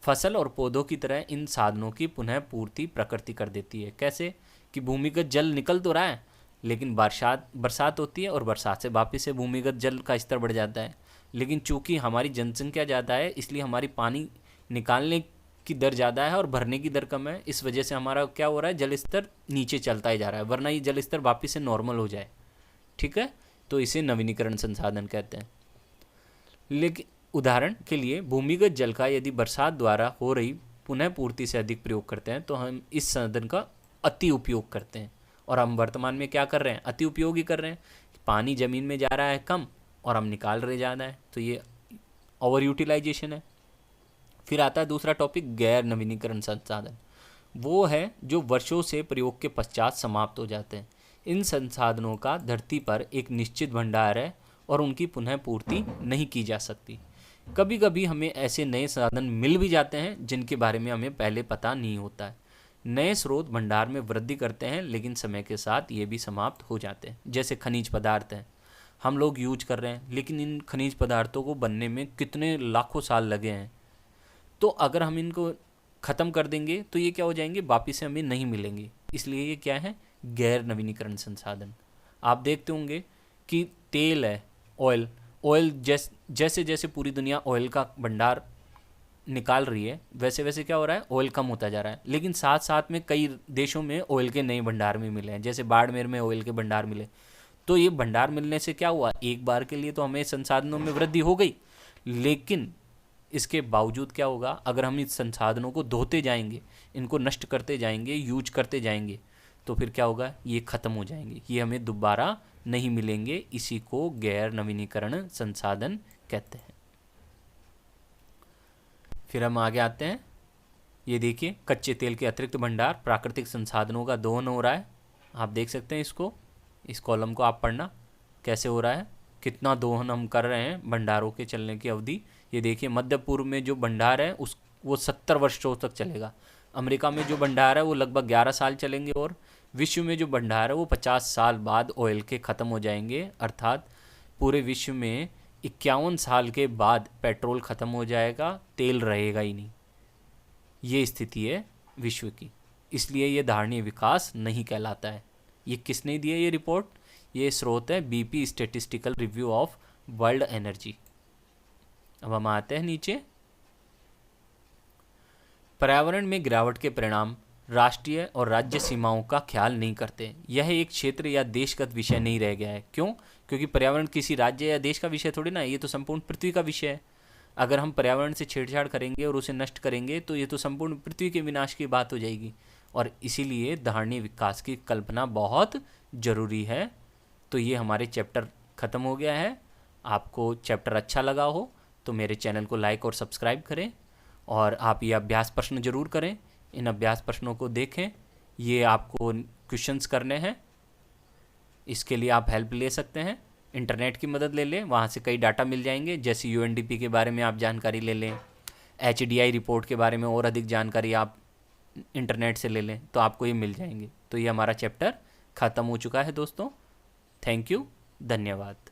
फसल और पौधों की तरह इन साधनों की पुनः पूर्ति प्रकृति कर देती है। कैसे? कि भूमिगत जल निकल तो रहा है, लेकिन बरसात होती है और बरसात से वापस से भूमिगत जल का स्तर बढ़ जाता है। लेकिन चूंकि हमारी जनसंख्या ज़्यादा है, इसलिए हमारी पानी निकालने की दर ज़्यादा है और भरने की दर कम है। इस वजह से हमारा क्या हो रहा है? जल स्तर नीचे चलता ही जा रहा है, वरना ये जल स्तर वापस से नॉर्मल हो जाए। ठीक है, तो इसे नवीनीकरण संसाधन कहते हैं। लेकिन उदाहरण के लिए भूमिगत जल का यदि बरसात द्वारा हो रही पुनः पूर्ति से अधिक प्रयोग करते हैं तो हम इस साधन का अति उपयोग करते हैं। और हम वर्तमान में क्या कर रहे हैं? अति उपयोग ही कर रहे हैं। पानी ज़मीन में जा रहा है कम और हम निकाल रहे ज़्यादा है, तो ये ओवर यूटिलाइजेशन है। फिर आता है दूसरा टॉपिक, गैर नवीनीकरण संसाधन। वो है जो वर्षों से प्रयोग के पश्चात समाप्त हो जाते हैं। इन संसाधनों का धरती पर एक निश्चित भंडार है और उनकी पुनः पूर्ति नहीं की जा सकती। कभी कभी हमें ऐसे नए साधन मिल भी जाते हैं जिनके बारे में हमें पहले पता नहीं होता है। नए स्रोत भंडार में वृद्धि करते हैं, लेकिन समय के साथ ये भी समाप्त हो जाते हैं। जैसे खनिज पदार्थ हैं, हम लोग यूज कर रहे हैं, लेकिन इन खनिज पदार्थों को बनने में कितने लाखों साल लगे हैं। तो अगर हम इनको ख़त्म कर देंगे तो ये क्या हो जाएंगे? वापिस से हमें नहीं मिलेंगे। इसलिए ये क्या है? गैर नवीनीकरण संसाधन। आप देखते होंगे कि तेल है, ऑयल जैसे जैसे पूरी दुनिया ऑयल का भंडार निकाल रही है, वैसे वैसे क्या हो रहा है? ऑयल कम होता जा रहा है। लेकिन साथ साथ में कई देशों में ऑयल के नए भंडार भी मिले हैं, जैसे बाड़मेर में ऑयल के भंडार मिले। तो ये भंडार मिलने से क्या हुआ? एक बार के लिए तो हमें संसाधनों में वृद्धि हो गई, लेकिन इसके बावजूद क्या होगा? अगर हम इस संसाधनों को धोते जाएंगे, इनको नष्ट करते जाएंगे, यूज करते जाएंगे, तो फिर क्या होगा? ये ख़त्म हो जाएंगे, ये हमें दोबारा नहीं मिलेंगे। इसी को गैर नवीनीकरण संसाधन कहते हैं। फिर हम आगे आते हैं। ये देखिए, कच्चे तेल के अतिरिक्त भंडार, प्राकृतिक संसाधनों का दोहन हो रहा है। आप देख सकते हैं इसको, इस कॉलम को आप पढ़ना कैसे हो रहा है, कितना दोहन हम कर रहे हैं भंडारों के चलने की अवधि। ये देखिए, मध्य पूर्व में जो भंडार है वो 70 वर्षों तक चलेगा। अमेरिका में जो भंडार है वो लगभग 11 साल चलेंगे, और विश्व में जो भंडार है वो 50 साल बाद ऑयल के ख़त्म हो जाएंगे। अर्थात पूरे विश्व में 51 साल के बाद पेट्रोल ख़त्म हो जाएगा, तेल रहेगा ही नहीं। ये स्थिति है विश्व की, इसलिए ये धारणीय विकास नहीं कहलाता है। ये किसने दी है ये रिपोर्ट? ये स्रोत है BP statistical review of world energy. अब हम आते हैं नीचे। पर्यावरण में गिरावट के परिणाम राष्ट्रीय और राज्य सीमाओं का ख्याल नहीं करते। यह एक क्षेत्र या देशगत विषय नहीं रह गया है। क्यों? क्योंकि पर्यावरण किसी राज्य या देश का विषय थोड़ी ना है, ये तो संपूर्ण पृथ्वी का विषय है। अगर हम पर्यावरण से छेड़छाड़ करेंगे और उसे नष्ट करेंगे तो ये तो संपूर्ण पृथ्वी के विनाश की बात हो जाएगी, और इसीलिए धारणीय विकास की कल्पना बहुत ज़रूरी है। तो ये हमारे चैप्टर ख़त्म हो गया है। आपको चैप्टर अच्छा लगा हो तो मेरे चैनल को लाइक और सब्सक्राइब करें, और आप ये अभ्यास प्रश्न ज़रूर करें। इन अभ्यास प्रश्नों को देखें, ये आपको क्वेश्चंस करने हैं। इसके लिए आप हेल्प ले सकते हैं, इंटरनेट की मदद ले लें, वहाँ से कई डाटा मिल जाएंगे। जैसे यूएनडीपी के बारे में आप जानकारी ले लें, एचडीआई रिपोर्ट के बारे में और अधिक जानकारी आप इंटरनेट से ले लें, तो आपको ये मिल जाएंगे। तो ये हमारा चैप्टर ख़त्म हो चुका है दोस्तों। थैंक यू, धन्यवाद।